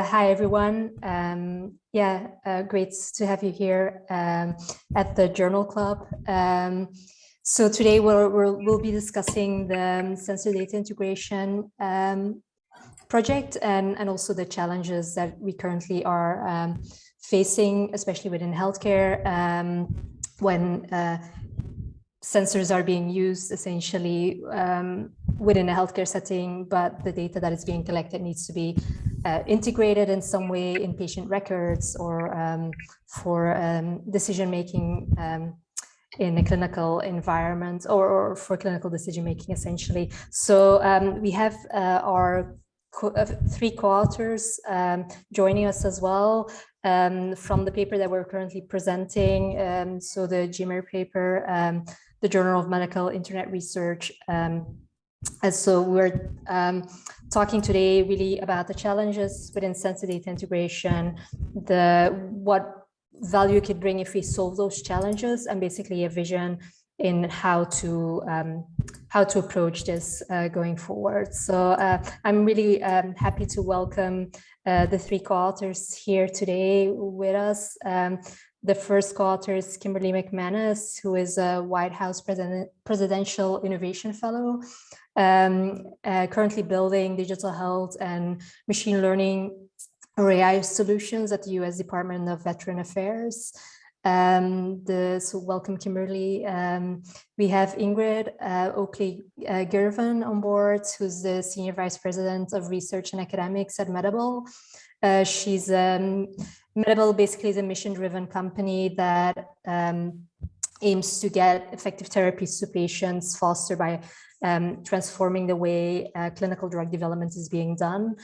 Hi, everyone. Great to have you here at the Journal Club. So today we'll be discussing the sensor data integration project and also the challenges that we currently are facing, especially within healthcare, when sensors are being used essentially within a healthcare setting, but the data that is being collected needs to be integrated in some way in patient records or for decision-making in a clinical environment or for clinical decision-making, essentially. So we have our three co-authors joining us as well from the paper that we're currently presenting. So the DiMe paper, the Journal of Medical Internet Research. And so we're talking today really about the challenges within sensor data integration, what value could bring if we solve those challenges, and basically a vision in how to approach this going forward. So I'm really happy to welcome the three co-authors here today with us. The first co-author is Kimberly McManus, who is a White House Presidential Innovation Fellow, currently building digital health and machine learning or AI solutions at the U.S. Department of Veteran Affairs. So welcome, Kimberly. We have Ingrid Oakley-Girvan on board, who's the Senior Vice President of Research and Academics at Medable. She's Medable basically is a mission-driven company that aims to get effective therapies to patients faster by transforming the way clinical drug development is being done.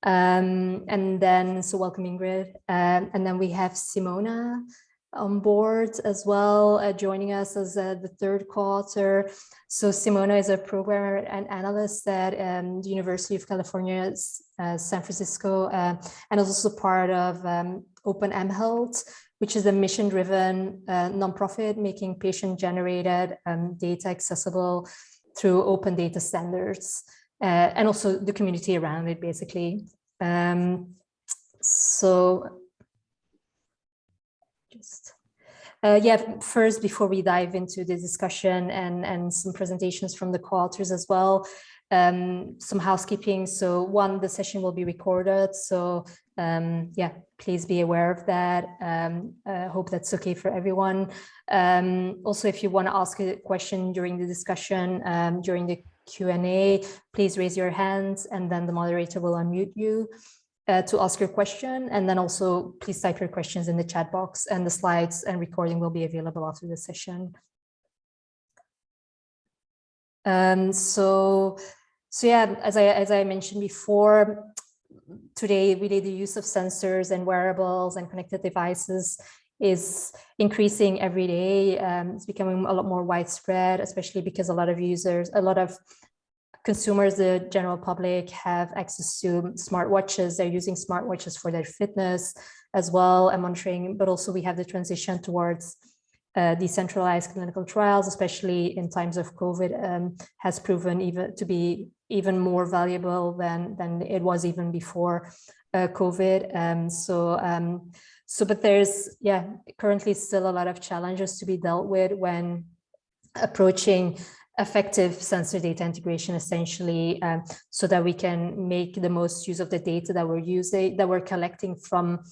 And then, so welcome, Ingrid. And then we have Simona on board as well, joining us as the third co-author. So Simona is a programmer and analyst at the University of California, San Francisco, and is also part of Open Health, which is a mission-driven nonprofit making patient-generated data accessible through open data standards, and also the community around it, basically. First, before we dive into the discussion and some presentations from the co-authors as well, some housekeeping. So one, the session will be recorded. So please be aware of that. I hope that's okay for everyone. Also, if you want to ask a question during the discussion, during the Q&A, please raise your hands and then the moderator will unmute you to ask your question. And then also please type your questions in the chat box, and the slides and recording will be available after the session. So as I mentioned before, today really the use of sensors and wearables and connected devices is increasing every day. It's becoming a lot more widespread, especially because a lot of consumers, the general public, have access to smartwatches. They're using smartwatches for their fitness as well and monitoring, but also we have the transition towards decentralized clinical trials, especially in times of COVID, has proven to be even more valuable than it was even before COVID. But there's currently still a lot of challenges to be dealt with when approaching effective sensor data integration, essentially, so that we can make the most use of the data that we're collecting from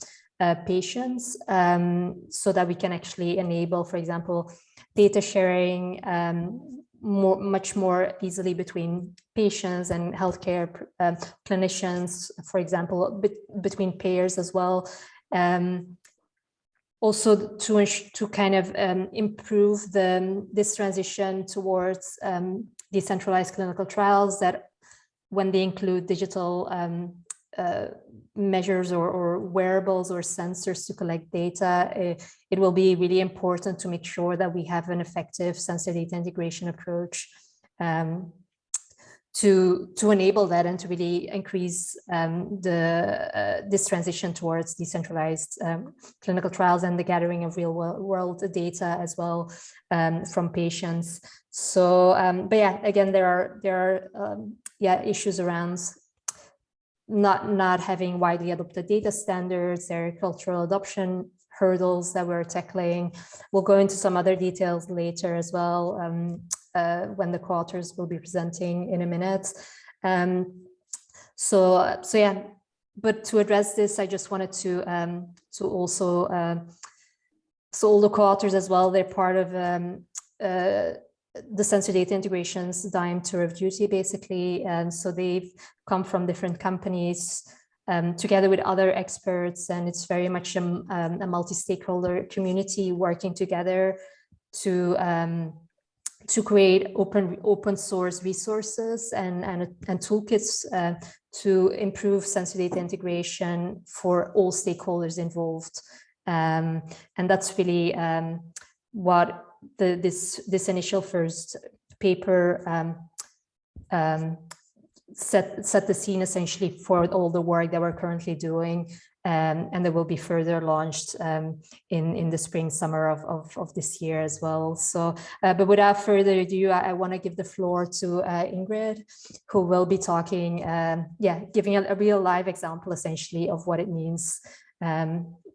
patients, so that we can actually enable, for example, data sharing much more easily between patients and healthcare clinicians, for example, between payers as well. Also to kind of improve this transition towards decentralized clinical trials, that when they include digital measures or wearables or sensors to collect data, it will be really important to make sure that we have an effective sensor data integration approach to enable that and to really increase this transition towards decentralized clinical trials and the gathering of real world data as well from patients. So, but yeah, again, there are issues around not having widely adopted data standards, there are cultural adoption hurdles that we're tackling. We'll go into some other details later as well, when the co-authors will be presenting in a minute. So yeah, but to address this, I just wanted to also, so all the co-authors as well, they're part of the sensor data integrations DiMe tour of duty, basically. And so they've come from different companies together with other experts, and it's very much a multi-stakeholder community working together to create open source resources and toolkits to improve sensor data integration for all stakeholders involved. And that's really what this initial first paper set the scene essentially for all the work that we're currently doing, and that will be further launched in the spring, summer of this year as well. So, but without further ado, I want to give the floor to Ingrid, who will be talking, giving a real live example essentially of what it means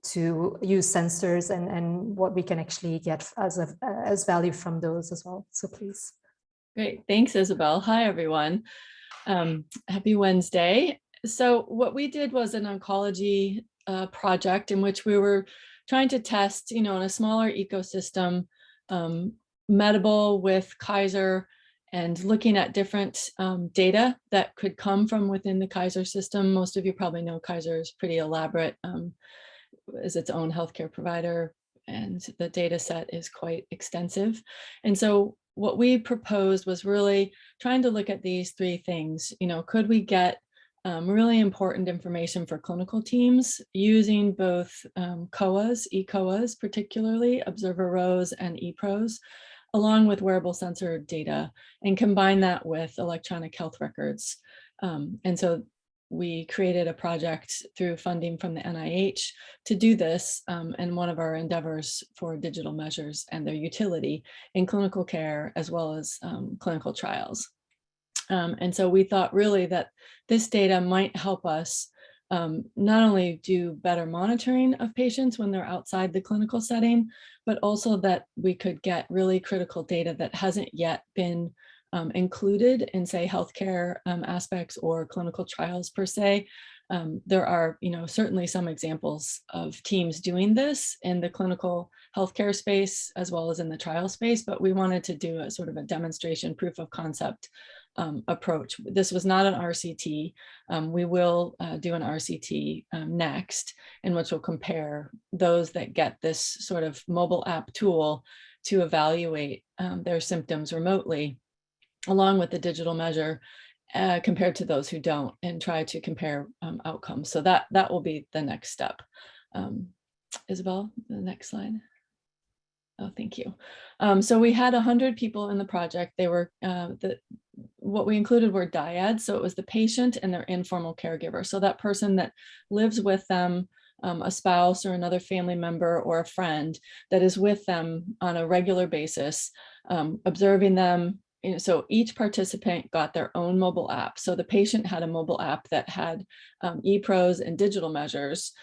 to use sensors and what we can actually get as value from those as well. So please. Great, thanks, Isabel. Hi, everyone. Happy Wednesday. So what we did was an oncology project in which we were trying to test, in a smaller ecosystem, Medable with Kaiser, and looking at different data that could come from within the Kaiser system. Most of you probably know Kaiser is pretty elaborate, is its own healthcare provider, and the data set is quite extensive. And so what we proposed was really trying to look at these three things. Could we get really important information for clinical teams using both COAs, eCOAs, particularly observer rows and ePros, along with wearable sensor data, and combine that with electronic health records. And so we created a project through funding from the NIH to do this, and one of our endeavors for digital measures and their utility in clinical care as well as clinical trials. And so we thought really that this data might help us not only do better monitoring of patients when they're outside the clinical setting, but also that we could get really critical data that hasn't yet been included in, say, healthcare aspects or clinical trials per se. There are, certainly some examples of teams doing this in the clinical healthcare space as well as in the trial space, but we wanted to do a sort of a demonstration proof of concept approach. This was not an RCT. We will do an RCT next, in which we'll compare those that get this sort of mobile app tool to evaluate their symptoms remotely, along with the digital measure, compared to those who don't, and try to compare outcomes. So that will be the next step. Isabel, the next slide. Oh, thank you. So we had 100 people in the project. They were, what we included were dyads. So it was the patient and their informal caregiver. So that person that lives with them, a spouse or another family member or a friend that is with them on a regular basis, observing them. So each participant got their own mobile app. So the patient had a mobile app that had ePros and digital measures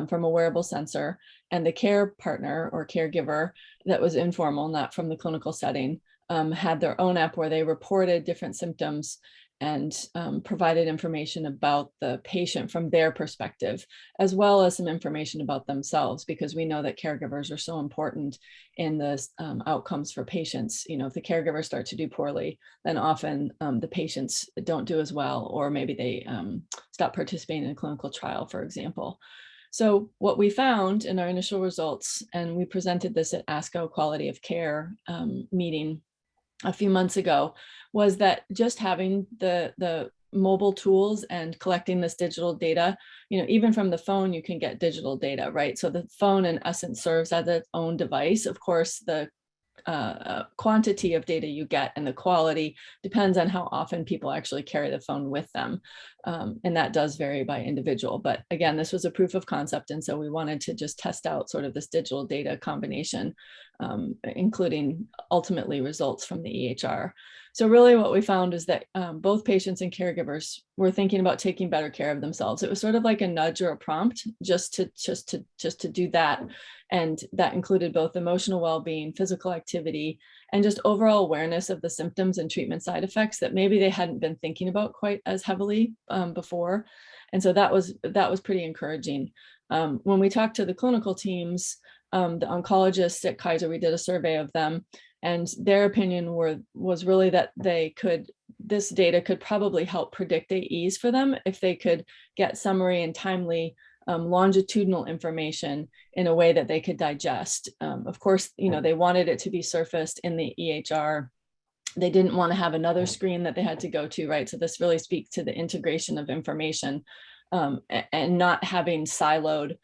from a wearable sensor, and the care partner or caregiver that was informal, not from the clinical setting, had their own app where they reported different symptoms and provided information about the patient from their perspective, as well as some information about themselves, because we know that caregivers are so important in the outcomes for patients. If the caregivers start to do poorly, then often the patients don't do as well, or maybe they stop participating in a clinical trial, for example. So what we found in our initial results, and we presented this at ASCO Quality of Care meeting a few months ago, was that just having the mobile tools and collecting this digital data, even from the phone, you can get digital data, right? So the phone in essence serves as its own device. Of course, the quantity of data you get and the quality depends on how often people actually carry the phone with them. And that does vary by individual. But again, this was a proof of concept. And so we wanted to just test out sort of this digital data combination, including ultimately results from the EHR. So really what we found is that both patients and caregivers were thinking about taking better care of themselves. It was sort of like a nudge or a prompt just to do that. And that included both emotional well-being, physical activity, and just overall awareness of the symptoms and treatment side effects that maybe they hadn't been thinking about quite as heavily before. And so that was pretty encouraging. When we talked to the clinical teams, the oncologists at Kaiser, we did a survey of them, and their opinion was really that this data could probably help predict AEs for them if they could get summary and timely longitudinal information in a way that they could digest. Of course, they wanted it to be surfaced in the EHR. They didn't want to have another screen that they had to go to, right? So this really speaks to the integration of information and not having siloed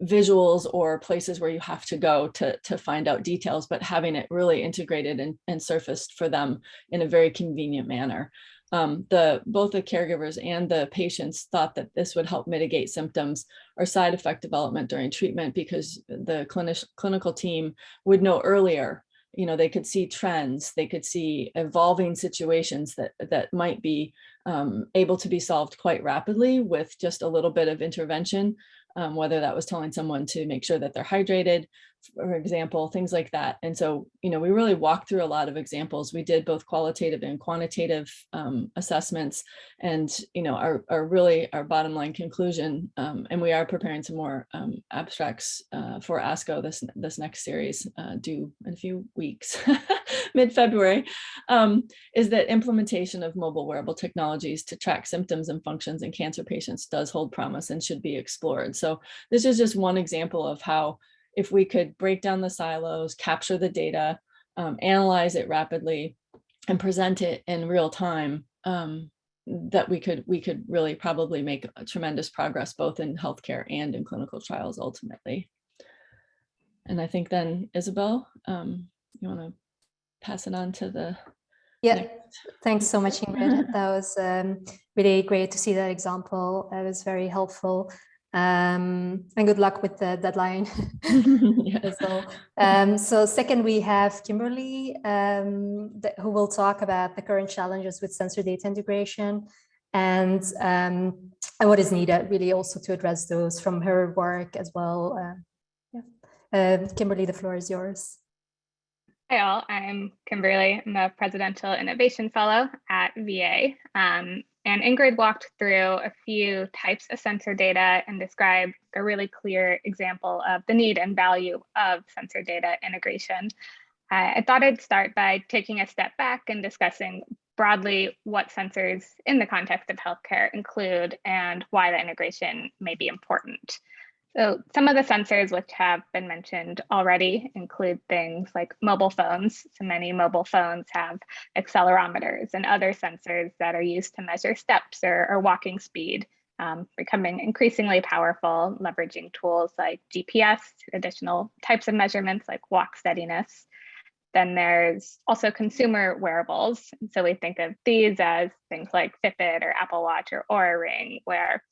visuals or places where you have to go to find out details, but having it really integrated and surfaced for them in a very convenient manner. Both the caregivers and the patients thought that this would help mitigate symptoms or side effect development during treatment, because the clinical team would know earlier. They could see trends, they could see evolving situations that might be able to be solved quite rapidly with just a little bit of intervention, whether that was telling someone to make sure that they're hydrated, for example, things like that. And so, we really walked through a lot of examples. We did both qualitative and quantitative assessments, and, our bottom line conclusion, and we are preparing some more abstracts for ASCO, this next series due in a few weeks, mid-February, is that implementation of mobile wearable technologies to track symptoms and functions in cancer patients does hold promise and should be explored. So this is just one example of how, if we could break down the silos, capture the data, analyze it rapidly, and present it in real time, that we could really probably make a tremendous progress both in healthcare and in clinical trials ultimately. And I think then, Isabel, you want to pass it on to the next. Thanks so much, Ingrid. That was really great to see that example. That was very helpful. And good luck with the deadline as well. So second, we have Kimberly, who will talk about the current challenges with sensor data integration and what is needed really also to address those from her work as well. Kimberly, the floor is yours. Hi all, I'm Kimberly. I'm a Presidential Innovation Fellow at VA. And Ingrid walked through a few types of sensor data and described a really clear example of the need and value of sensor data integration. I thought I'd start by taking a step back and discussing broadly what sensors in the context of healthcare include and why the integration may be important. So some of the sensors which have been mentioned already include things like mobile phones. So many mobile phones have accelerometers and other sensors that are used to measure steps or walking speed, becoming increasingly powerful, leveraging tools like GPS, additional types of measurements like walk steadiness. Then there's also consumer wearables. And so we think of these as things like Fitbit or Apple Watch or Oura Ring, where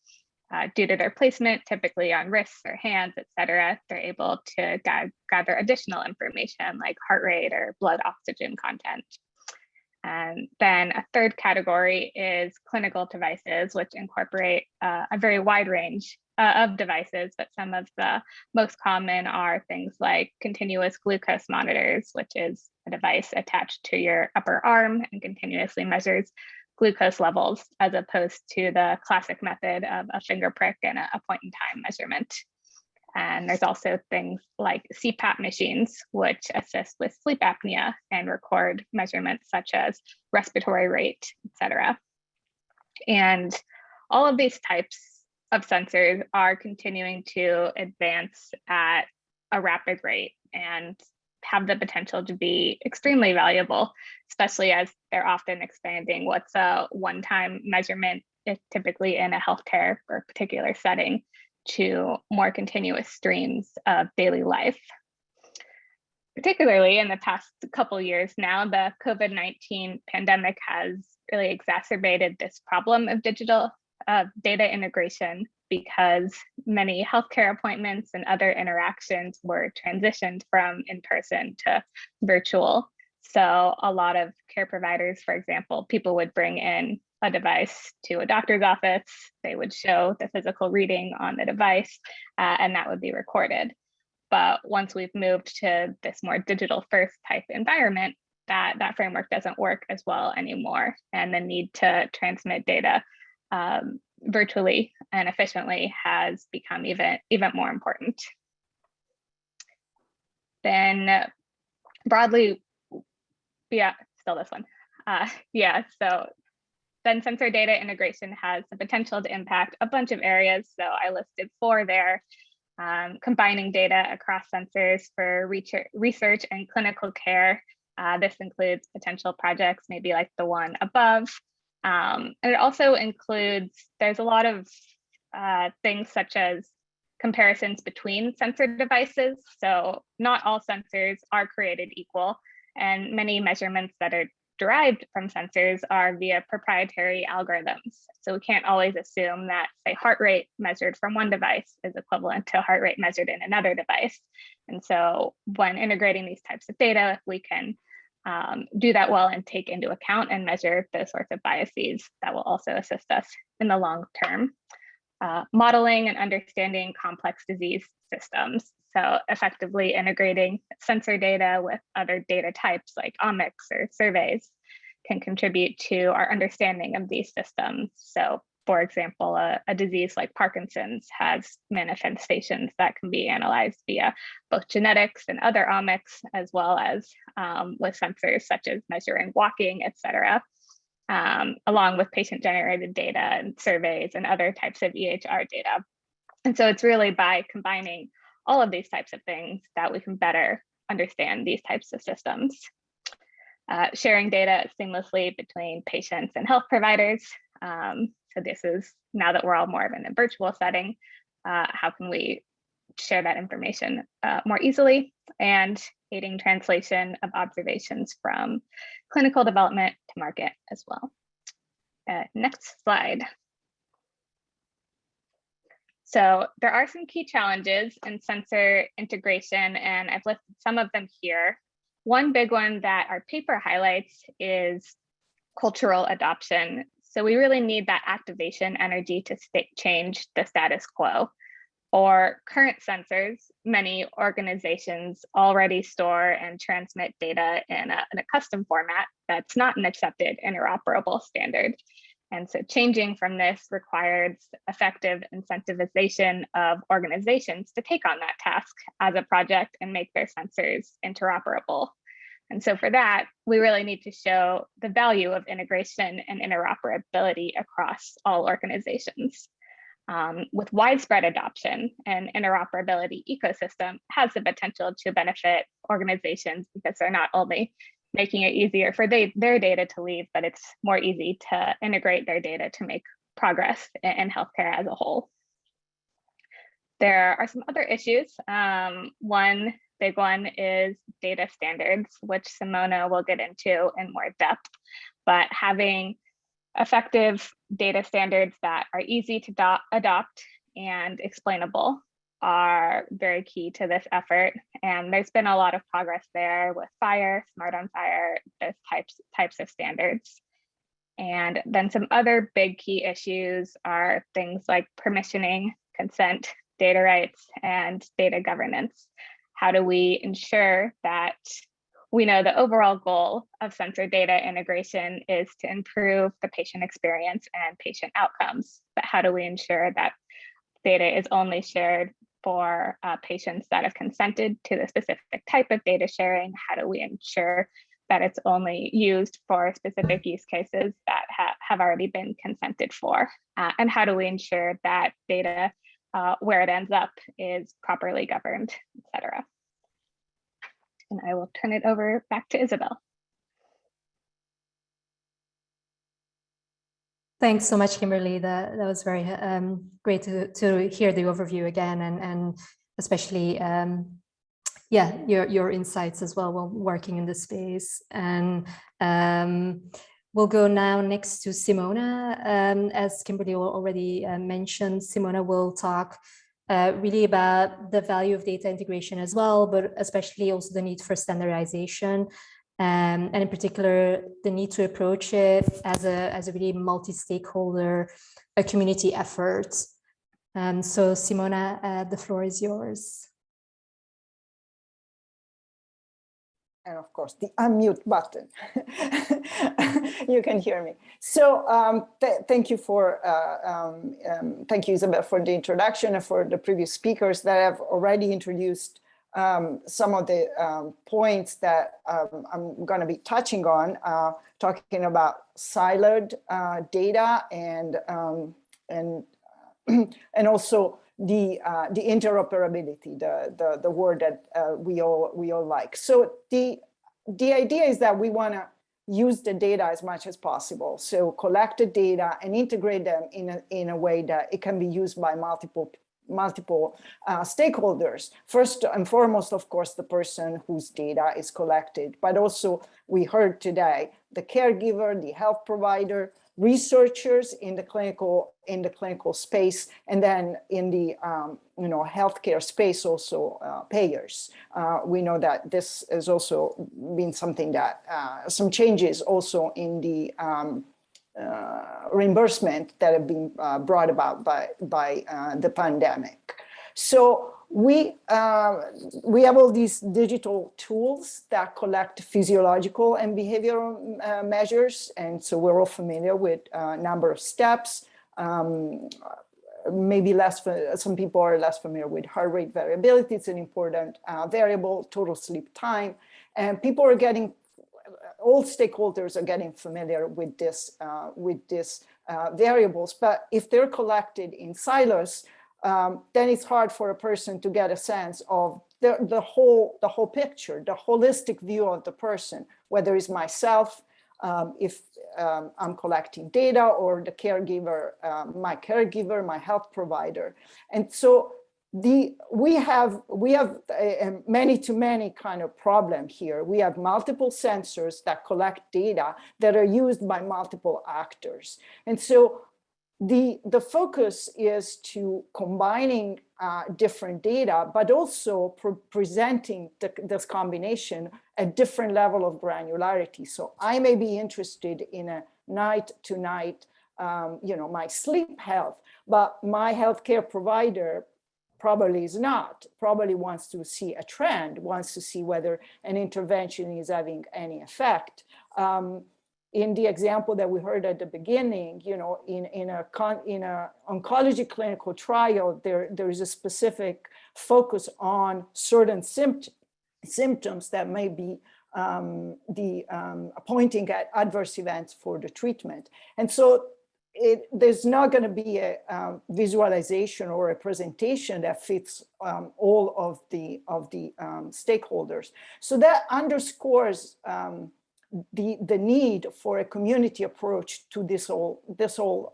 due to their placement, typically on wrists or hands, et cetera, they're able to gather additional information like heart rate or blood oxygen content. And then a third category is clinical devices, which incorporate a very wide range of devices, but some of the most common are things like continuous glucose monitors, which is a device attached to your upper arm and continuously measures glucose levels, as opposed to the classic method of a finger prick and a point in time measurement. And there's also things like CPAP machines, which assist with sleep apnea and record measurements such as respiratory rate, et cetera. And all of these types of sensors are continuing to advance at a rapid rate and have the potential to be extremely valuable, especially as they're often expanding what's a one-time measurement, typically in a healthcare or particular setting, to more continuous streams of daily life. Particularly in the past couple years now, the COVID-19 pandemic has really exacerbated this problem of digital data integration, because many healthcare appointments and other interactions were transitioned from in-person to virtual. So a lot of care providers, for example, people would bring in a device to a doctor's office, they would show the physical reading on the device, and that would be recorded. But once we've moved to this more digital first type environment, that framework doesn't work as well anymore. And the need to transmit data virtually and efficiently has become even more important. Then broadly, yeah, still this one. So then sensor data integration has the potential to impact a bunch of areas. So I listed 4 there. Combining data across sensors for research and clinical care. This includes potential projects, maybe like the one above. And it also includes, there's a lot of things such as comparisons between sensor devices. So not all sensors are created equal, and many measurements that are derived from sensors are via proprietary algorithms. So we can't always assume that, say, heart rate measured from one device is equivalent to heart rate measured in another device. And so when integrating these types of data, we can do that well and take into account and measure those sorts of biases that will also assist us in the long term. Modeling and understanding complex disease systems. So effectively integrating sensor data with other data types like omics or surveys can contribute to our understanding of these systems. So for example, a disease like Parkinson's has manifestations that can be analyzed via both genetics and other omics, as well as with sensors such as measuring walking, et cetera, along with patient-generated data and surveys and other types of EHR data. And so it's really by combining all of these types of things that we can better understand these types of systems. Sharing data seamlessly between patients and health providers. So this is, now that we're all more in a virtual setting, how can we share that information more easily, and aiding translation of observations from clinical development to market as well. Next slide. So there are some key challenges in sensor integration, and I've listed some of them here. One big one that our paper highlights is cultural adoption. So we really need that activation energy to change the status quo. For current sensors, many organizations already store and transmit data in a custom format that's not an accepted interoperable standard. And so changing from this requires effective incentivization of organizations to take on that task as a project and make their sensors interoperable. And so for that, we really need to show the value of integration and interoperability across all organizations. With widespread adoption, an interoperability ecosystem has the potential to benefit organizations because they're not only making it easier for their data to leave, but it's more easy to integrate their data to make progress in healthcare as a whole. There are some other issues. One big one is data standards, which Simona will get into in more depth, but having effective data standards that are easy to adopt and explainable are very key to this effort. And there's been a lot of progress there with FHIR, Smart on FHIR, those types of standards. And then some other big key issues are things like permissioning, consent, data rights, and data governance. How do we ensure that we know the overall goal of sensor data integration is to improve the patient experience and patient outcomes, but how do we ensure that data is only shared for patients that have consented to the specific type of data sharing? How do we ensure that it's only used for specific use cases that have already been consented for? And how do we ensure that data, where it ends up, is properly governed, et cetera? And I will turn it over back to Isabel. Thanks so much, Kimberly. That was very great to hear the overview again, and especially yeah, your insights as well while working in this space. And we'll go now next to Simona. As Kimberly already mentioned, Simona will talk really about the value of data integration as well, but especially also the need for standardization. and in particular, the need to approach it as a really multi-stakeholder, a community effort. So Simona, the floor is yours. And of course, the unmute button. You can hear me. So thank you thank you, Isabel, for the introduction and for the previous speakers that have already introduced some of the points that I'm going to be touching on, talking about siloed data and also the interoperability, the word that we all like. So the idea is that we want to use the data as much as possible. So collect the data and integrate them in a way that it can be used by multiple stakeholders. First and foremost, of course, the person whose data is collected, but also we heard today, the caregiver, the health provider, researchers in the clinical space, and then in the healthcare space also payers. We know that this has also been something that some changes also in the reimbursement that have been brought about by the pandemic. So we have all these digital tools that collect physiological and behavioral measures. And so we're all familiar with a number of steps. Maybe some people are less familiar with heart rate variability. It's an important variable, total sleep time. And people are all stakeholders are getting familiar with this variables. But if they're collected in silos, then it's hard for a person to get a sense of the whole picture, the holistic view of the person, whether it's myself, if I'm collecting data, or the caregiver, my health provider. And so we have a many-to-many kind of problem here. We have multiple sensors that collect data that are used by multiple actors. And so the focus is to combining different data, but also presenting this combination at different level of granularity. So I may be interested in a night-to-night, my sleep health, but my healthcare provider probably is not, probably wants to see a trend, wants to see whether an intervention is having any effect. In the example that we heard at the beginning, in a oncology clinical trial, there is a specific focus on certain symptoms that may be pointing at adverse events for the treatment. And so there's not going to be a visualization or a presentation that fits all of the stakeholders. So that underscores the need for a community approach to this whole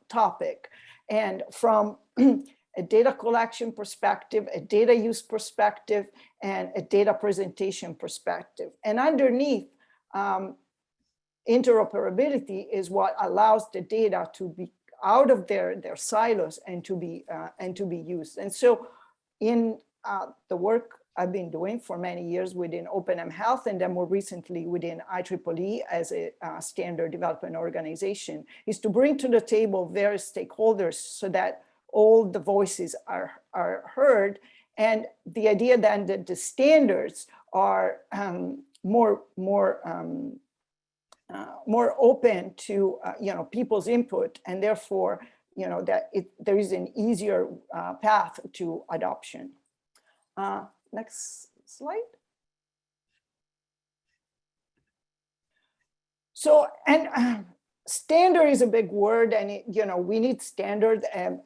topic. And from a data collection perspective, a data use perspective, and a data presentation perspective. And underneath, interoperability is what allows the data to be out of their silos and to be used. And so in the work I've been doing for many years within OpenM Health, and then more recently within IEEE as a standard development organization, is to bring to the table various stakeholders so that all the voices are heard. And the idea then that the standards are more open to people's input, and therefore that there is an easier path to adoption. Next slide. So, and standard is a big word, and we need standard and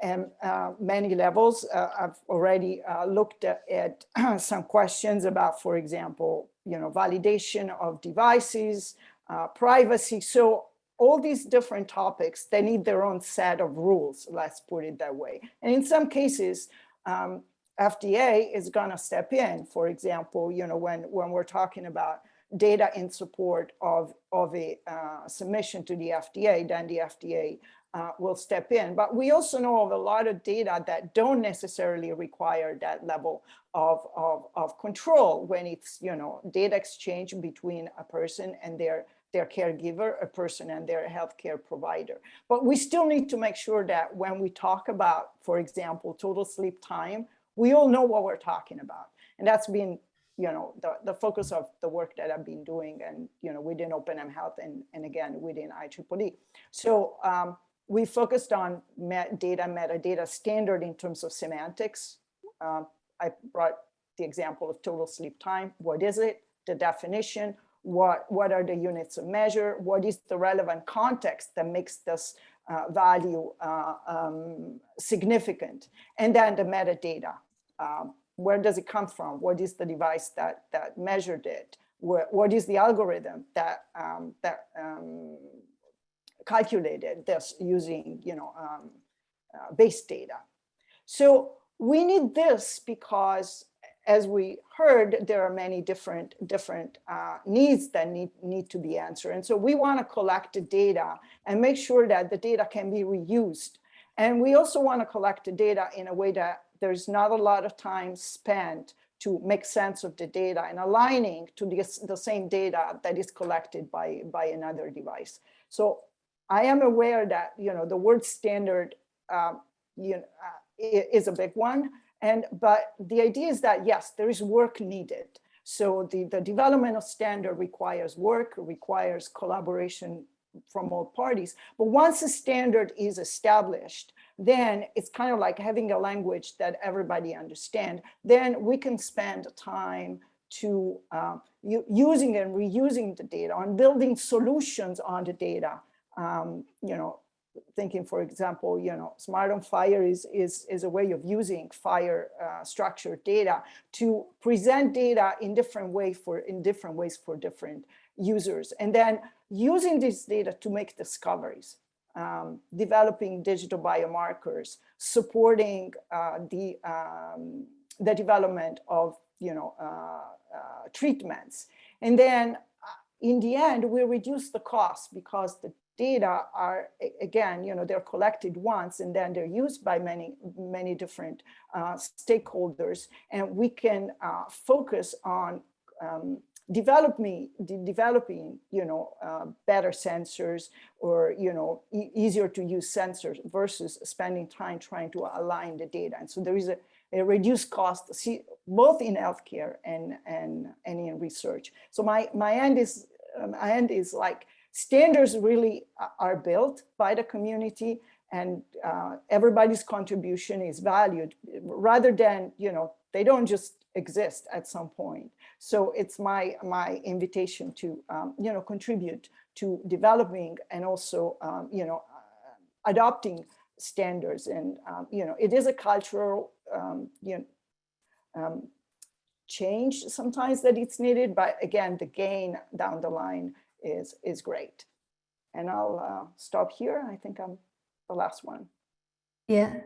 many levels. I've already looked at some questions about, for example, validation of devices, privacy. So all these different topics, they need their own set of rules, let's put it that way. And in some cases, FDA is going to step in. For example, when we're talking about data in support of a submission to the FDA, then the FDA will step in. But we also know of a lot of data that don't necessarily require that level of control when it's, data exchange between a person and their caregiver, a person and their healthcare provider. But we still need to make sure that when we talk about, for example, total sleep time, we all know what we're talking about. And that's been, the focus of the work that I've been doing, and, within OpenM Health and again, within IEEE. So we focused on metadata standard in terms of semantics. I brought the example of total sleep time. What is it? The definition. What are the units of measure? What is the relevant context that makes this value significant? And then the metadata. Where does it come from? What is the device that measured it? What is the algorithm that calculated this using base data? So we need this because, as we heard, there are many different needs that need to be answered. And so we want to collect the data and make sure that the data can be reused. And we also want to collect the data in a way that there's not a lot of time spent to make sense of the data and aligning to the same data that is collected by another device. So I am aware that the word standard is a big one. But the idea is that, yes, there is work needed. So the development of standard requires work, requires collaboration from all parties. But once a standard is established, then it's kind of like having a language that everybody understands. Then we can spend time to using and reusing the data, on building solutions on the data. Thinking, for example, Smart on Fire is a way of using fire structured data to present data in different ways for different users, and then using this data to make discoveries, developing digital biomarkers, supporting the development of treatments, and then in the end we reduce the cost because the data are, again, they're collected once and then they're used by many different stakeholders, and we can focus on developing better sensors or easier to use sensors versus spending time trying to align the data. And so there is a reduced cost, both in healthcare and in research. So my end is like, standards really are built by the community, and everybody's contribution is valued rather than, they don't just exist at some point. So it's my invitation to, contribute to developing and also, adopting standards. And, it is a cultural, change sometimes that it's needed, but again, the gain down the line is great. And I'll stop here. I think I'm the last one. Yeah,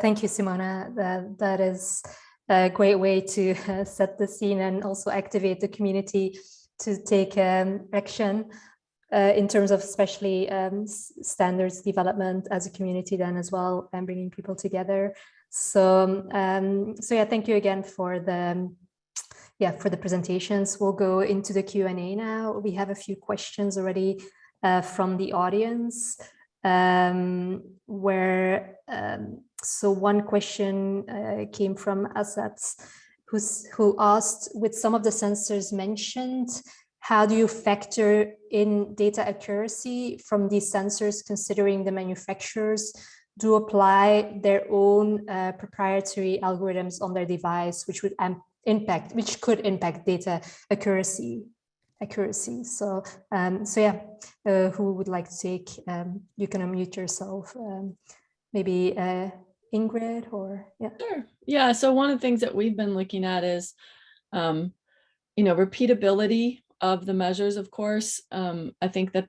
thank you, Simona. That is a great way to set the scene and also activate the community to take action in terms of especially standards development as a community then as well, and bringing people together. So, so yeah, thank you again for the presentations. We'll go into the Q&A now. We have a few questions already from the audience, so one question came from Asad, who asked, with some of the sensors mentioned, how do you factor in data accuracy from these sensors, considering the manufacturers do apply their own proprietary algorithms on their device, which could impact data accuracy. So, who would like to take? You can unmute yourself. Maybe Ingrid, or yeah. Sure. Yeah. So one of the things that we've been looking at is, repeatability of the measures. Of course, I think that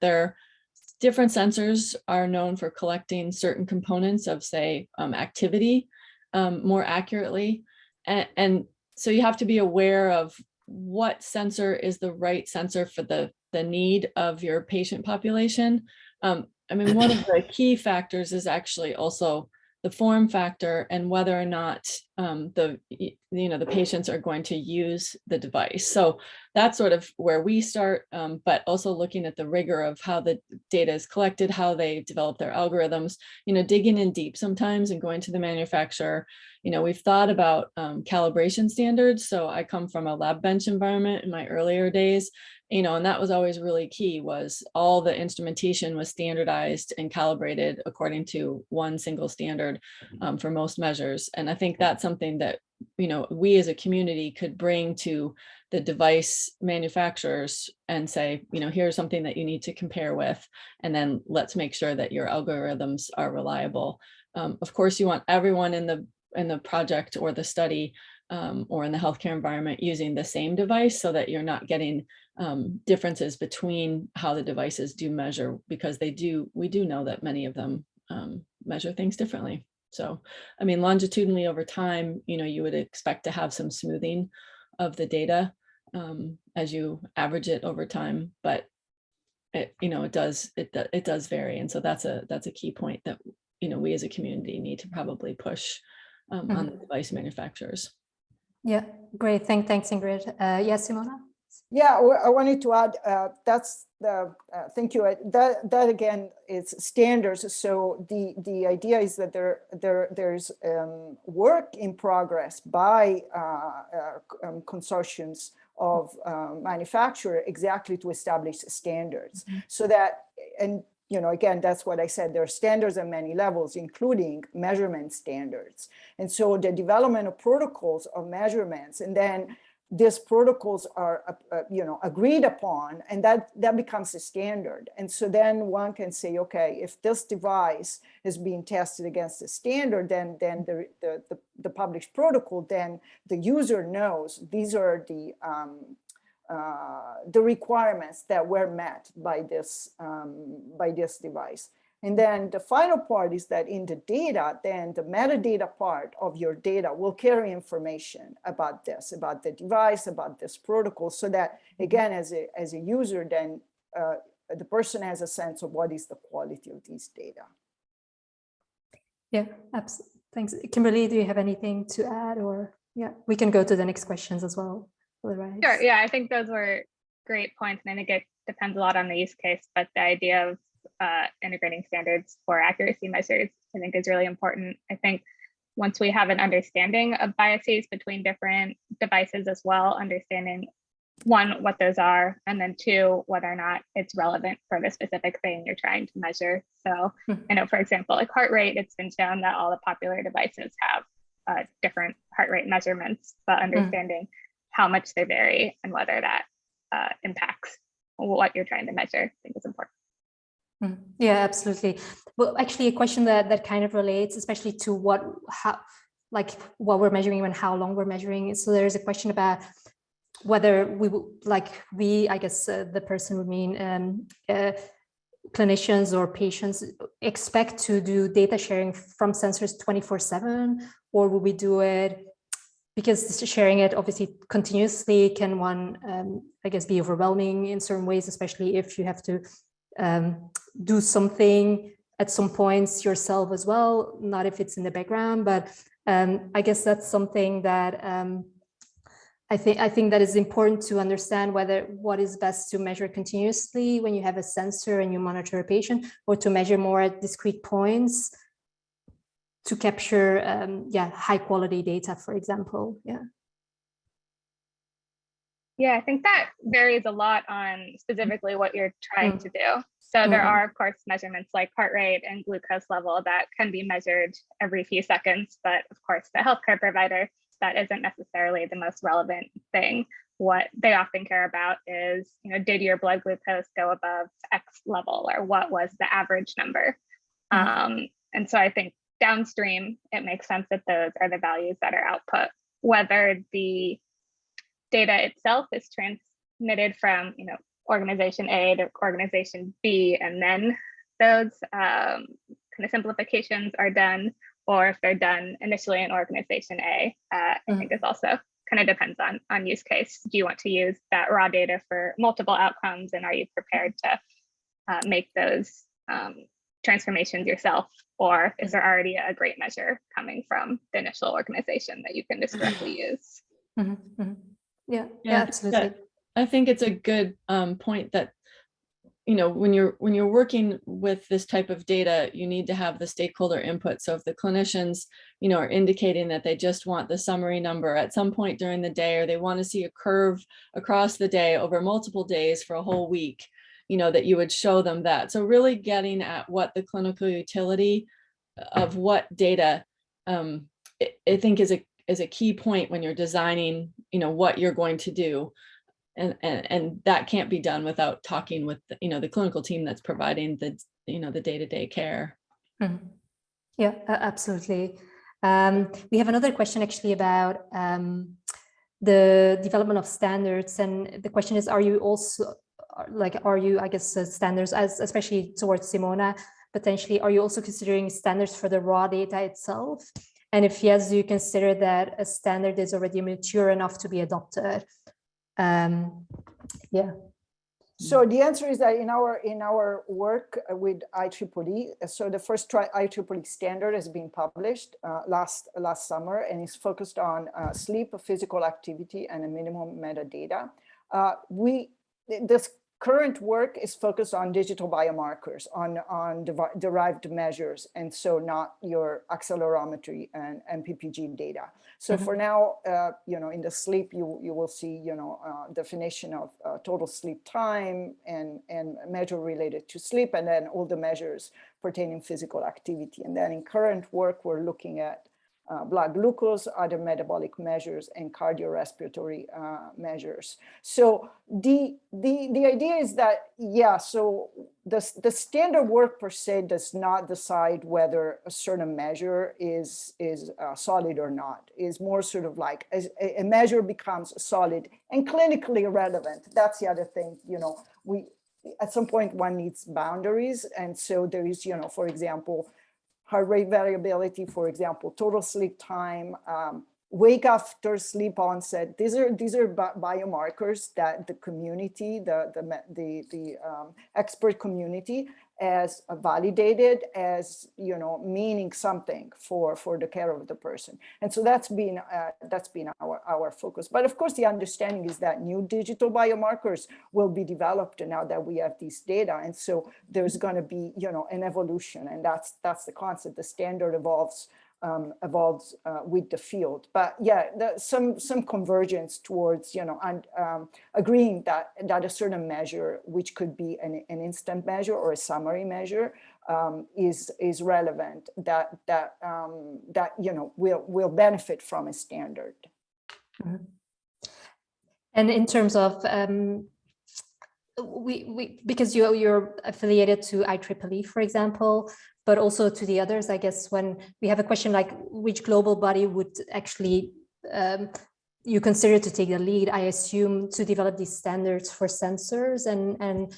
different sensors are known for collecting certain components of, say, activity more accurately, and so you have to be aware of what sensor is the right sensor for the need of your patient population. I mean, one of the key factors is actually also the form factor and whether or not the patients are going to use the device. So that's sort of where we start, but also looking at the rigor of how the data is collected, how they develop their algorithms, digging in deep sometimes and going to the manufacturer. We've thought about calibration standards. So I come from a lab bench environment in my earlier days, and that was always really key, was all the instrumentation was standardized and calibrated according to one single standard for most measures. And I think that's something that, we as a community could bring to the device manufacturers and say, here's something that you need to compare with, and then let's make sure that your algorithms are reliable. Of course, you want everyone in the project or the study or in the healthcare environment using the same device, so that you're not getting differences between how the devices do measure, because we do know that many of them measure things differently. So, I mean, longitudinally over time, you would expect to have some smoothing of the data as you average it over time, but it does vary. And so that's a key point that, we as a community need to probably push on the device manufacturers. Yeah, great. Thanks, Ingrid. Yes, Simona? Yeah, I wanted to add, thank you. That again, it's standards. So the idea is that there's work in progress by consortiums of manufacturers exactly to establish standards. So that, and again, that's what I said, there are standards at many levels, including measurement standards. And so the development of protocols of measurements, and then these protocols are, agreed upon, and that becomes a standard. And so then one can say, okay, if this device is being tested against the standard, then the published protocol, then the user knows these are the requirements that were met by this device. And then the final part is that in the data, then the metadata part of your data will carry information about this, about the device, about this protocol, so that again, as a user, then the person has a sense of what is the quality of these data. Yeah, absolutely. Thanks. Kimberly, do you have anything to add? Or yeah, we can go to the next questions as well. Otherwise. Sure. Yeah, I think those were great points. And I think it depends a lot on the use case, but the idea of integrating standards for accuracy measures, I think, is really important. I think once we have an understanding of biases between different devices as well, understanding one, what those are, and then two, whether or not it's relevant for the specific thing you're trying to measure. So I know, for example, like heart rate, it's been shown that all the popular devices have different heart rate measurements, but understanding how much they vary and whether that impacts what you're trying to measure, I think is important. Yeah, absolutely. Well, actually, a question that kind of relates, especially to what we're measuring and how long we're measuring. So there's a question about whether I guess the person would mean clinicians or patients expect to do data sharing from sensors 24/7, or will we do it? Because sharing it obviously continuously can I guess, be overwhelming in certain ways, especially if you have to do something at some points yourself as well, not if it's in the background, but I guess that's something that I think that is important to understand, what is best to measure continuously when you have a sensor and you monitor a patient, or to measure more at discrete points to capture high quality data, for example. Yeah, I think that varies a lot on specifically what you're trying to do. So there are, of course, measurements like heart rate and glucose level that can be measured every few seconds. But of course, the healthcare provider, that isn't necessarily the most relevant thing. What they often care about is, did your blood glucose go above X level, or what was the average number? And so I think downstream, it makes sense that those are the values that are output. Whether the data itself is transmitted from, organization A to organization B, and then those kind of simplifications are done, or if they're done initially in organization A, I think is also kind of depends on use case. Do you want to use that raw data for multiple outcomes, and are you prepared to make those transformations yourself, or is there already a great measure coming from the initial organization that you can just directly use? Yeah, Yeah, absolutely. I think it's a good point that, when you're working with this type of data, you need to have the stakeholder input. So if the clinicians, are indicating that they just want the summary number at some point during the day, or they want to see a curve across the day over multiple days for a whole week, that you would show them that. So really getting at what the clinical utility of what data, I think is a key point when you're designing, what you're going to do. And that can't be done without talking with the clinical team that's providing the the day-to-day care. Yeah, absolutely. We have another question actually about the development of standards, and the question is: are you also I guess standards, especially towards Simona, potentially, are you also considering standards for the raw data itself? And if yes, do you consider that a standard is already mature enough to be adopted? Yeah. So the answer is that in our work with IEEE, so the first IEEE standard has been published last summer, and is focused on sleep, physical activity, and a minimum metadata. This current work is focused on digital biomarkers, on derived measures, and so not your accelerometry and PPG data. So for now, in the sleep, you will see, definition of total sleep time and measure related to sleep, and then all the measures pertaining physical activity. And then in current work, we're looking at blood glucose, other metabolic measures, and cardiorespiratory measures. So the idea is that, so the standard work per se does not decide whether a certain measure is solid or not. Is more sort of like a measure becomes solid and clinically relevant. That's the other thing, at some point one needs boundaries. And so there is, for example, heart rate variability, for example, total sleep time, wake after sleep onset. These are biomarkers that the community, the expert community, as validated as meaning something for the care of the person. And so that's been our focus. But of course, the understanding is that new digital biomarkers will be developed now that we have these data. And so there's going to be an evolution, and that's the concept. The standard evolves with the field. But some convergence towards agreeing that a certain measure, which could be an instant measure or a summary measure, is relevant, that will benefit from a standard. And in terms of because you're affiliated to IEEE, for example, but also to the others, I guess, when we have a question like which global body would actually you consider to take the lead, I assume, to develop these standards for sensors and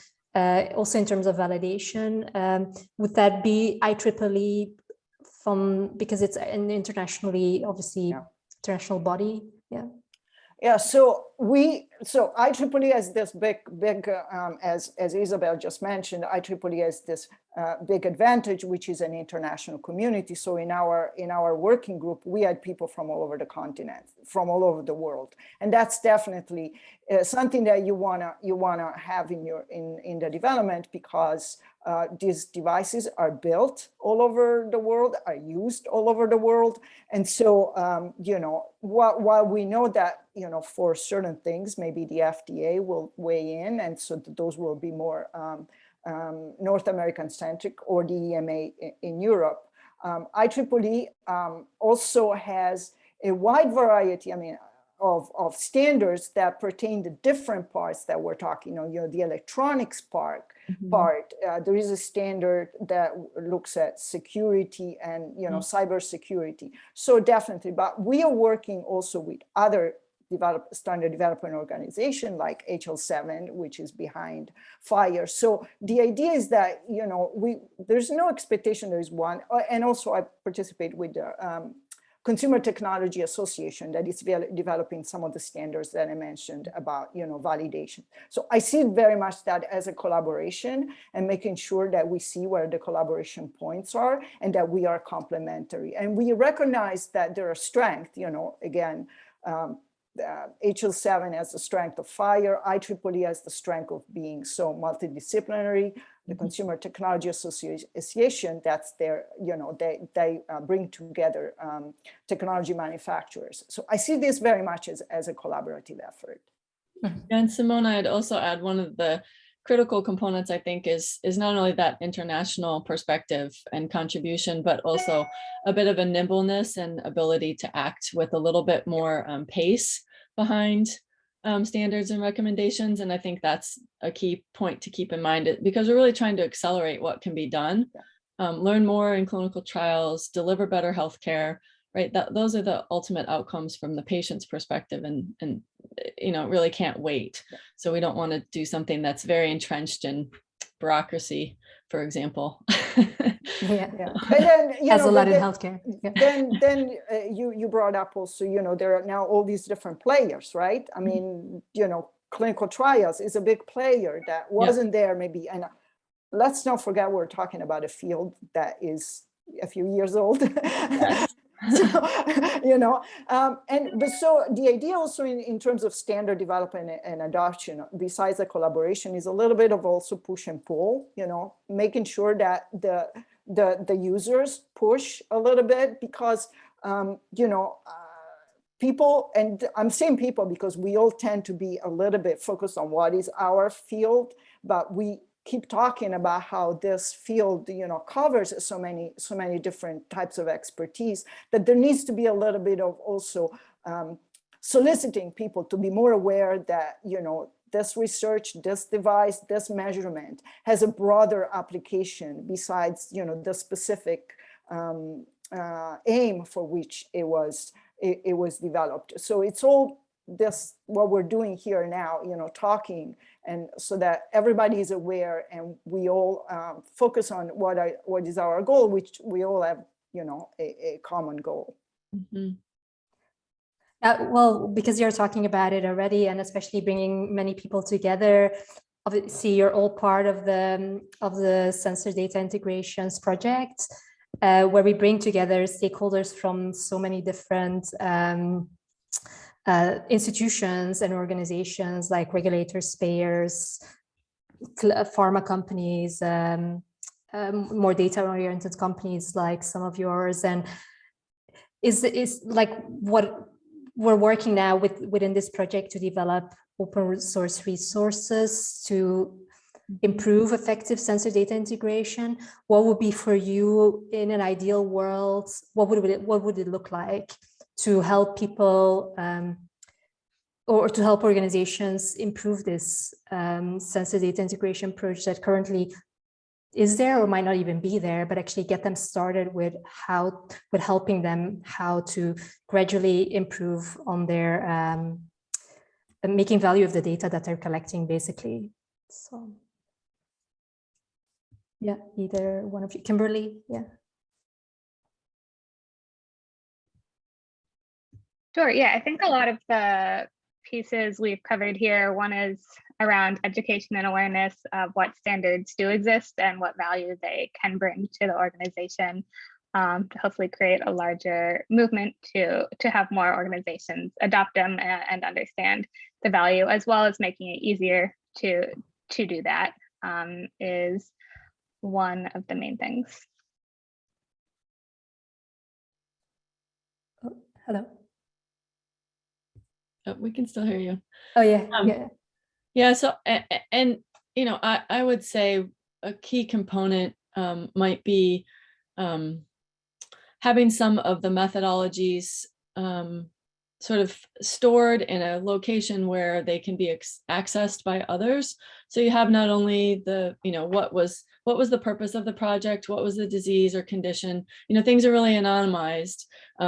also in terms of validation, would that be IEEE because it's an internationally, obviously, international body? Yeah, so IEEE has this big as Isabel just mentioned, IEEE has this big advantage, which is an international community. So in our working group, we had people from all over the continent, from all over the world, and that's definitely something that you wanna have in the development, because these devices are built all over the world, are used all over the world. And so, while we know that, for certain things, maybe the FDA will weigh in, and so those will be more North American centric, or the EMA in Europe. IEEE also has a wide variety, of standards that pertain to different parts that we're talking, the electronics part. There is a standard that looks at security and cyber security. So definitely, but we are working also with other standard development organization like HL7, which is behind FHIR. So the idea is that there's no expectation there is one. And also I participate with the Consumer Technology Association that is developing some of the standards that I mentioned about, validation. So I see very much that as a collaboration and making sure that we see where the collaboration points are and that we are complementary. And we recognize that there are strengths, again, HL7 has the strength of fire, IEEE has the strength of being so multidisciplinary. The Consumer Technology Association, that's their, they bring together technology manufacturers. So I see this very much as a collaborative effort. And Simona, I'd also add one of the critical components, I think, is not only that international perspective and contribution, but also a bit of a nimbleness and ability to act with a little bit more pace behind standards and recommendations. And I think that's a key point to keep in mind, because we're really trying to accelerate what can be done, learn more in clinical trials, deliver better healthcare, right? Those are the ultimate outcomes from the patient's perspective, and really can't wait. So we don't want to do something that's very entrenched in bureaucracy, for example. Yeah. But then, has a lot in healthcare. Yeah. Then you brought up also, there are now all these different players, right? I mean, clinical trials is a big player that wasn't there maybe. And let's not forget, we're talking about a field that is a few years old. Yes. So, but so the idea also in terms of standard development and adoption, besides the collaboration, is a little bit of also push and pull, making sure that the users push a little bit, because, people, and I'm saying people because we all tend to be a little bit focused on what is our field, but we keep talking about how this field, covers so many different types of expertise, that there needs to be a little bit of also soliciting people to be more aware that, this research, this device, this measurement has a broader application besides, the specific aim for which it was developed. So it's all this, what we're doing here now, talking, and so that everybody is aware and we all focus on what is our goal, which we all have, a common goal. Mm-hmm. Well, because you're talking about it already, and especially bringing many people together, obviously you're all part of the sensor data integrations project, where we bring together stakeholders from so many different institutions and organizations, like regulators, payers, pharma companies, more data-oriented companies like some of yours. And is like what we're working now within this project to develop open source resources to improve effective sensor data integration. What would be for you in an ideal world? What would it look like to help people or to help organizations improve this sensor data integration approach that currently is there or might not even be there, but actually get them started with helping them how to gradually improve on their making value of the data that they're collecting, basically. So yeah, either one of you. Kimberly, yeah. Sure, yeah, I think a lot of the pieces we've covered here, one is around education and awareness of what standards do exist and what value they can bring to the organization, to hopefully create a larger movement to have more organizations adopt them and understand the value, as well as making it easier to do that, is one of the main things. Oh, hello. Oh, we can still hear you. Oh yeah, yeah. Yeah, so, and I would say a key component might be having some of the methodologies sort of stored in a location where they can be accessed by others. So you have not only the, what was the purpose of the project, what was the disease or condition, things are really anonymized.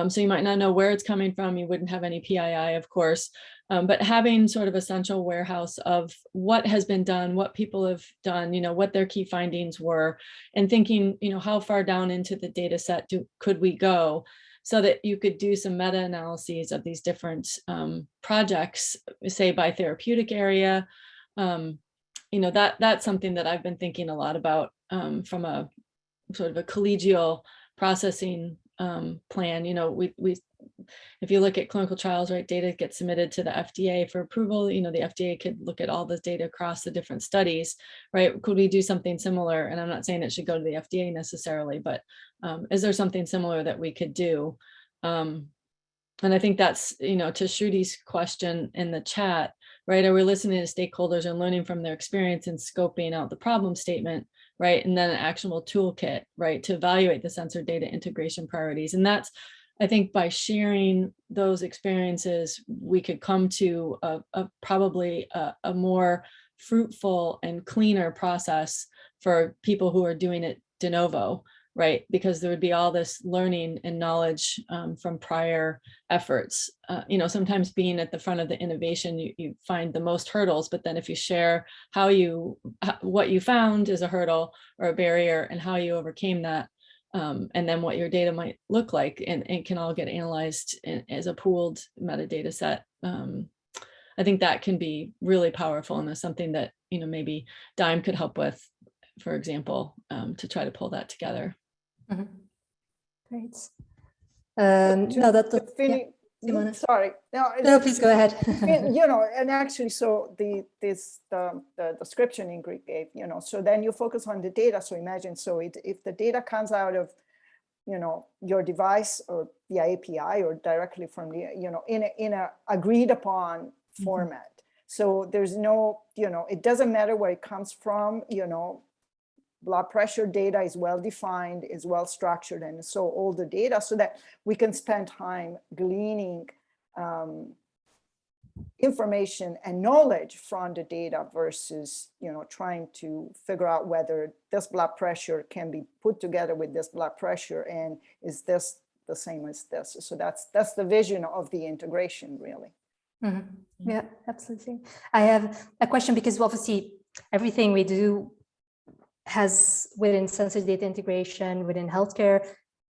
So you might not know where it's coming from. You wouldn't have any PII, of course, but having sort of a central warehouse of what has been done, what people have done, what their key findings were, and thinking, how far down into the data set could we go, so that you could do some meta-analyses of these different projects, say by therapeutic area. That's something that I've been thinking a lot about from a sort of a collegial processing plan. If you look at clinical trials, right, data gets submitted to the FDA for approval. The FDA could look at all the data across the different studies, right? Could we do something similar? And I'm not saying it should go to the FDA necessarily, but is there something similar that we could do? And I think that's, to Shrudi's question in the chat, right? Are we listening to stakeholders and learning from their experience and scoping out the problem statement, right? And then an actionable toolkit, right, to evaluate the sensor data integration priorities. And that's, I think, by sharing those experiences, we could come to probably a more fruitful and cleaner process for people who are doing it de novo, right? Because there would be all this learning and knowledge from prior efforts. Sometimes being at the front of the innovation, you find the most hurdles, but then if you share what you found is a hurdle or a barrier and how you overcame that, and then what your data might look like, and it can all get analyzed as a pooled metadata set. I think that can be really powerful, and there's something that maybe DiMe could help with, for example, to try to pull that together. Mm-hmm. Great. Simona. Sorry. No, please go ahead. And actually, so the description Ingrid gave, so then you focus on the data. So imagine, if the data comes out of, your device or via API or directly from the, in a agreed upon format. So there's no, it doesn't matter where it comes from, blood pressure data is well defined, is well structured, and so all the data, so that we can spend time gleaning information and knowledge from the data versus trying to figure out whether this blood pressure can be put together with this blood pressure, and is this the same as this. So that's the vision of the integration, really. Mm-hmm. Yeah, absolutely. I have a question, because obviously everything we do has within sensor data integration within healthcare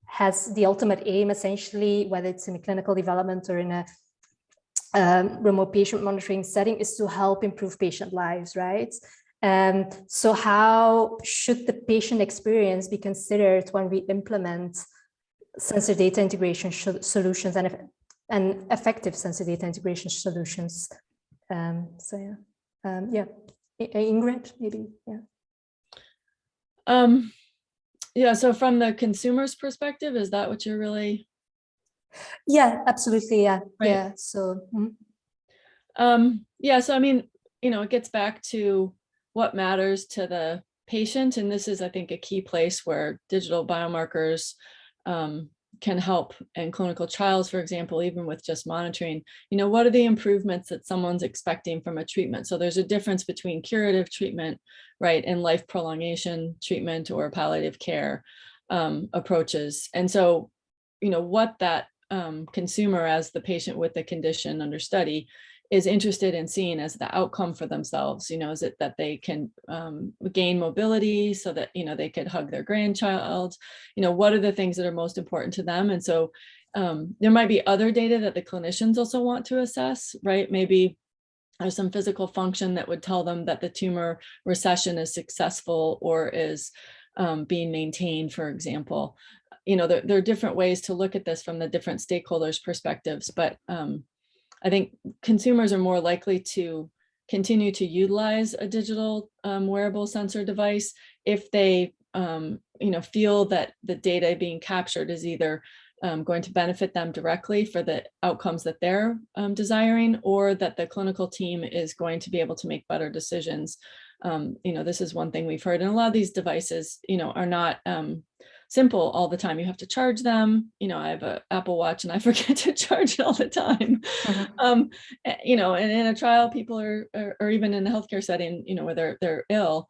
has the ultimate aim, essentially, whether it's in a clinical development or in a remote patient monitoring setting, is to help improve patient lives, right? So how should the patient experience be considered when we implement sensor data integration solutions and effective sensor data integration solutions? Ingrid, maybe, So from the consumer's perspective, is that what you're really? Yeah, absolutely. Yeah. Right. Yeah. So. So I mean, it gets back to what matters to the patient, and this is, I think, a key place where digital biomarkers can help in clinical trials, for example, even with just monitoring. What are the improvements that someone's expecting from a treatment? So there's a difference between curative treatment, right, and life prolongation treatment or palliative care approaches. And so, what that consumer, as the patient with the condition under study, is interested in seeing as the outcome for themselves. Is it that they can gain mobility so that, they could hug their grandchild? What are the things that are most important to them? And so there might be other data that the clinicians also want to assess, right? Maybe there's some physical function that would tell them that the tumor recession is successful or is being maintained, for example. There are different ways to look at this from the different stakeholders' perspectives, but I think consumers are more likely to continue to utilize a digital wearable sensor device if they, feel that the data being captured is either going to benefit them directly for the outcomes that they're desiring, or that the clinical team is going to be able to make better decisions. This is one thing we've heard, and a lot of these devices, are not simple all the time. You have to charge them. I have an Apple Watch and I forget to charge it all the time. And in a trial, people are, or even in a healthcare setting, where they're ill,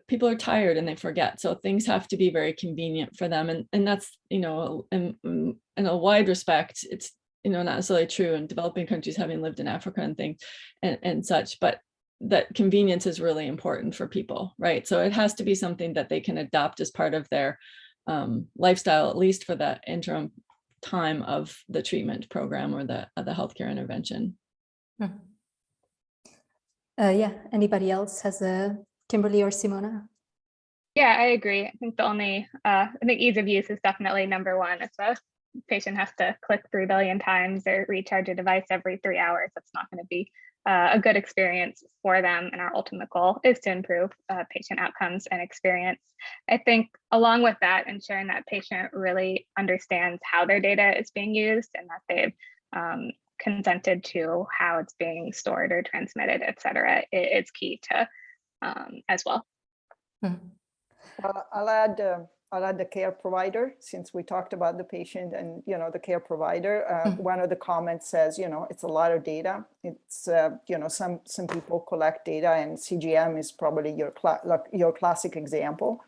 people are tired and they forget. So things have to be very convenient for them. And that's, in a wide respect, it's, not necessarily true in developing countries, having lived in Africa and things and such, but that convenience is really important for people, right? So it has to be something that they can adopt as part of their lifestyle, at least for the interim time of the treatment program or the healthcare intervention. Yeah, anybody else has Kimberly or Simona? Yeah, I agree. I think the only, I think ease of use is definitely number one. If a patient has to click 3 billion times or recharge a device every 3 hours, that's not going to be a good experience for them. And our ultimate goal is to improve patient outcomes and experience. I think along with that, ensuring that patient really understands how their data is being used and that they've consented to how it's being stored or transmitted, et cetera, it's key to as well. I'll add the care provider, since we talked about the patient and, you know, the care provider. One of the comments says, you know, it's a lot of data. It's, you know, some people collect data, and CGM is probably your classic example.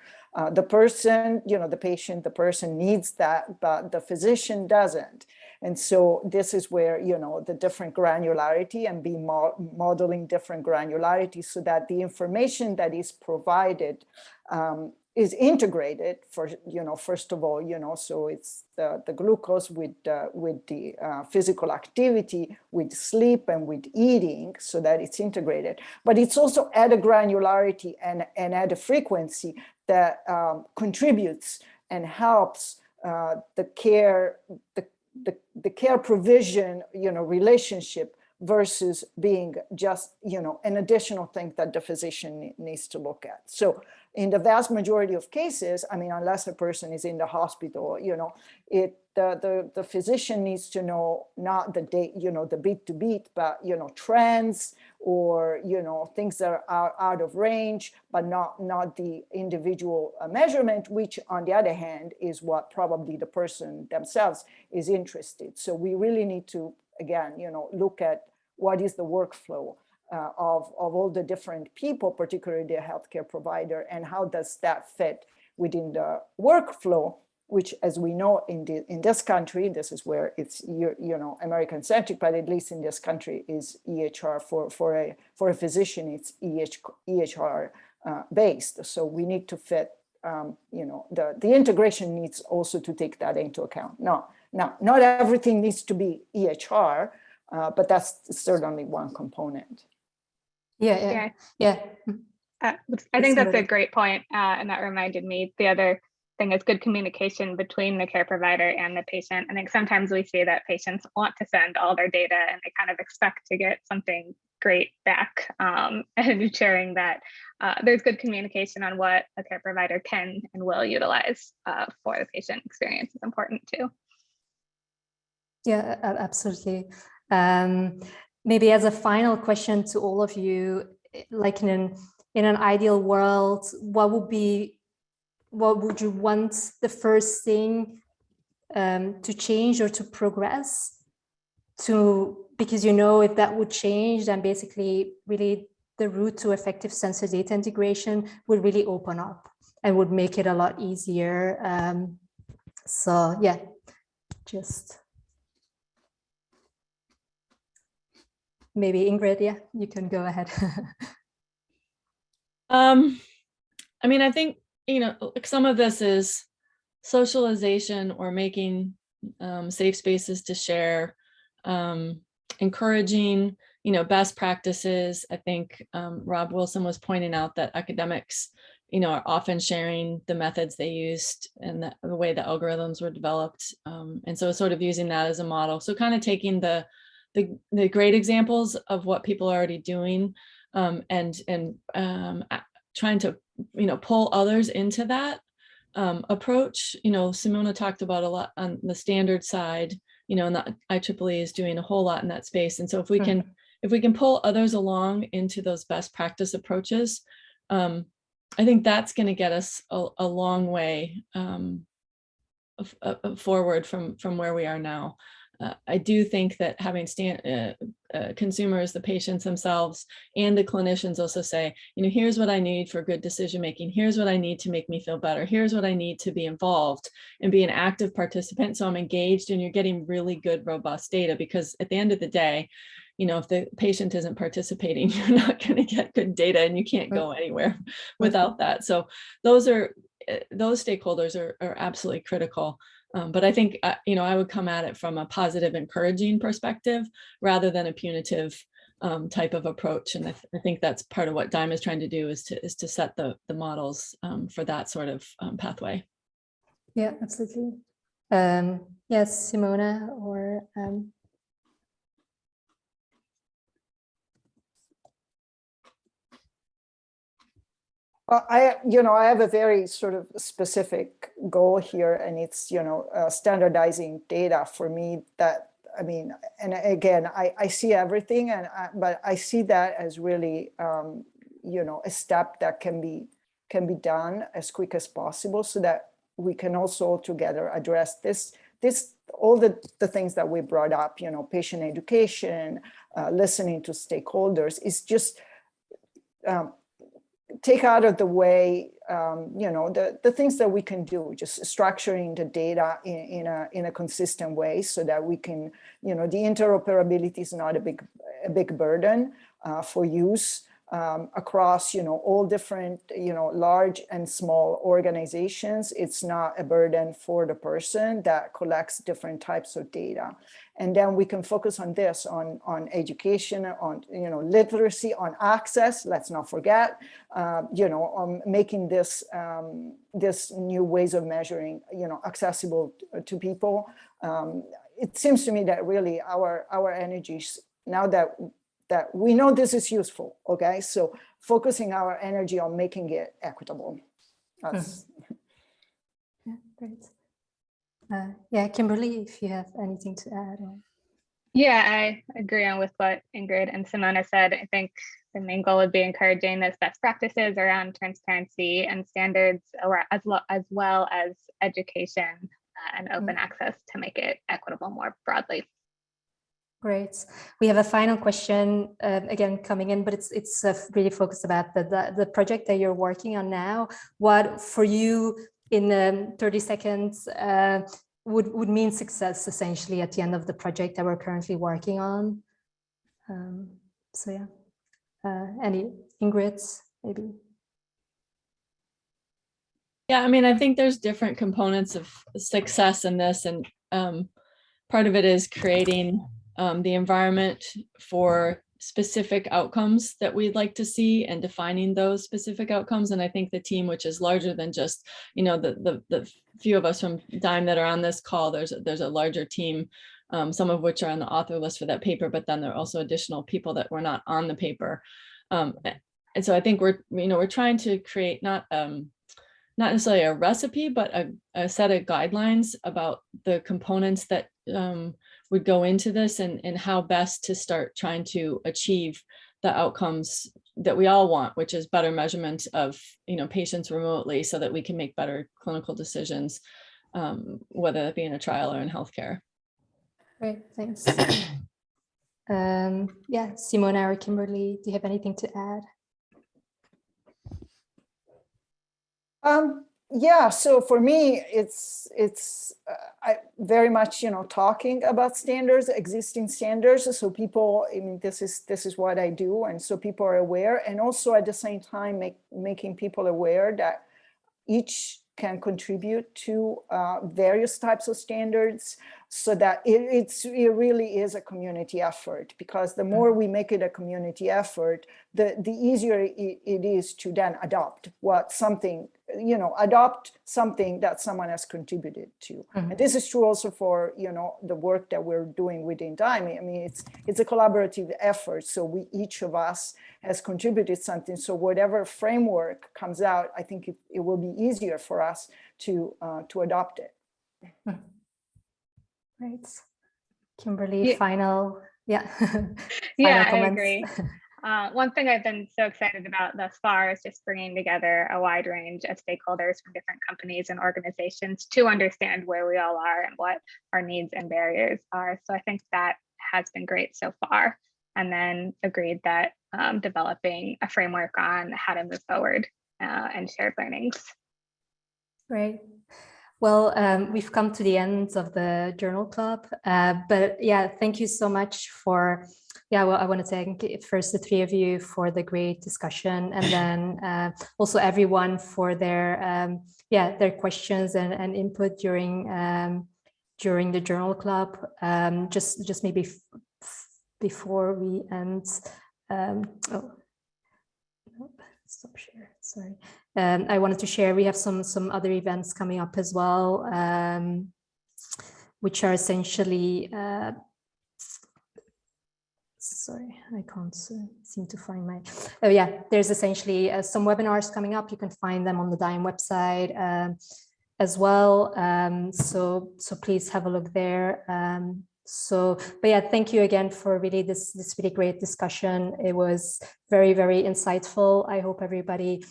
The person, you know, the patient, the person needs that, but the physician doesn't. And so this is where, you know, the different granularity and be modeling different granularity so that the information that is provided is integrated for, you know, first of all, you know, so it's the glucose with the physical activity, with sleep and with eating, so that it's integrated. But it's also at a granularity and at a frequency that contributes and helps the care provision, you know, relationship versus being just, you know, an additional thing that the physician needs to look at. So in the vast majority of cases, I mean, unless a person is in the hospital, you know, the physician needs to know not the date, you know, the beat to beat, but, you know, trends or, you know, things that are out of range, but not the individual measurement, which on the other hand is what probably the person themselves is interested. So we really need to, again, you know, look at what is the workflow of all the different people, particularly the healthcare provider, and how does that fit within the workflow, which, as we know, in this country, this is where it's, you know, American centric, but at least in this country is EHR for a physician, it's EHR based. So we need to fit, you know, the integration needs also to take that into account. Now, not everything needs to be EHR, but that's certainly one component. Yeah. I think that's a great point, and that reminded me, the other thing is good communication between the care provider and the patient. I think sometimes we see that patients want to send all their data and they kind of expect to get something great back, and ensuring that there's good communication on what a care provider can and will utilize for the patient experience is important too. Yeah, absolutely. Maybe as a final question to all of you, like in an ideal world, what would you want the first thing to change or to progress to, because, you know, if that would change, then basically really the route to effective sensor data integration would really open up and would make it a lot easier. So yeah, just maybe Ingrid, yeah, you can go ahead. I mean, I think, you know, some of this is socialization or making safe spaces to share, encouraging, you know, best practices. I think Rob Wilson was pointing out that academics, you know, are often sharing the methods they used and the way the algorithms were developed. And so sort of using that as a model. So kind of taking the great examples of what people are already doing, and trying to, you know, pull others into that approach. You know, Simona talked about a lot on the standard side, you know, and the IEEE is doing a whole lot in that space. And so if we can pull others along into those best practice approaches, I think that's going to get us a long way forward from where we are now. I do think that having consumers, the patients themselves, and the clinicians also say, you know, here's what I need for good decision making. Here's what I need to make me feel better. Here's what I need to be involved and be an active participant. So I'm engaged, and you're getting really good, robust data, because at the end of the day, you know, if the patient isn't participating, you're not going to get good data, and you can't go anywhere without that. So those stakeholders are absolutely critical. But I think, I would come at it from a positive, encouraging perspective rather than a punitive type of approach. And I think that's part of what DiMe is trying to do, is to set the models for that sort of pathway. Yeah, absolutely. Yes, Simona, or I have a very sort of specific goal here, and it's, standardizing data for me. That, I mean, and again, I see everything, but I see that as really, a step that can be done as quick as possible, so that we can also together address all the things that we brought up, patient education, listening to stakeholders, is just take out of the way, the things that we can do, just structuring the data in a consistent way, so that we can, the interoperability is not a big burden for use across, all different, large and small organizations. It's not a burden for the person that collects different types of data. And then we can focus on this, on education, on, literacy, on access. Let's not forget, on making this new ways of measuring, accessible to people. It seems to me that really our energies, now that we know this is useful, okay? So focusing our energy on making it equitable. That's... Yeah, great. Yeah, Kimberly, if you have anything to add. Yeah, I agree on with what Ingrid and Simona said. I think the main goal would be encouraging those best practices around transparency and standards, as well as education and open access to make it equitable more broadly. Great. We have a final question again coming in, but it's really focused about the project that you're working on now. What for you, in 30 seconds, would mean success essentially at the end of the project that we're currently working on? So yeah, any Ingrid's maybe? Yeah, I mean, I think there's different components of success in this, and part of it is creating the environment for specific outcomes that we'd like to see and defining those specific outcomes. And I think the team, which is larger than just, the few of us from DiMe that are on this call, there's a larger team, some of which are on the author list for that paper, but then there are also additional people that were not on the paper. And so I think we're trying to create not necessarily a recipe, but a set of guidelines about the components that would go into this, and how best to start trying to achieve the outcomes that we all want, which is better measurement of patients remotely, so that we can make better clinical decisions, whether it be in a trial or in healthcare. Great, thanks. Yeah, Simona or Kimberly, do you have anything to add? Yeah, so for me, it's I very much, talking about standards, existing standards. So people, I mean, this is what I do. And so people are aware, and also at the same time, making people aware that each can contribute to various types of standards, so that it really is a community effort. Because the more we make it a community effort, the easier it is to then adopt something that someone has contributed to. And this is true also for the work that we're doing within DiMe. I mean, it's a collaborative effort, so each of us has contributed something. So whatever framework comes out, I think it will be easier for us to adopt it. Great. Kimberly, final, yeah. Yeah, final I comments. agree. One thing I've been so excited about thus far is just bringing together a wide range of stakeholders from different companies and organizations to understand where we all are and what our needs and barriers are. So I think that has been great so far. And then agreed that developing a framework on how to move forward and shared learnings. Great. Well, we've come to the end of the Journal Club, but yeah, thank you so much for yeah, well, I want to thank first the three of you for the great discussion, and then also everyone for their their questions and input during the journal club. Just maybe before we end. Stop share. Sorry. I wanted to share. We have some other events coming up as well, which are essentially. Sorry, I can't seem to find my. Oh yeah, there's essentially some webinars coming up. You can find them on the DiMe website as well. So please have a look there. But yeah, thank you again for really this really great discussion. It was very, very insightful. I hope everybody,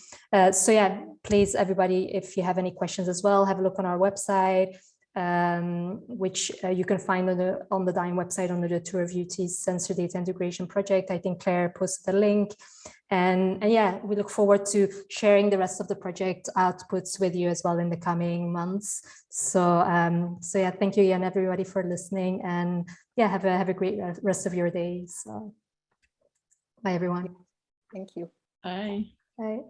so yeah, please everybody, if you have any questions as well, have a look on our website, which you can find on the DiMe website under the Tour of Duty's Sensor Data Integration Project. I think Claire posted the link. And yeah, we look forward to sharing the rest of the project outputs with you as well in the coming months. So yeah, thank you again, everybody, for listening, and yeah, have a great rest of your day. So bye, everyone. Thank you. Bye. Bye.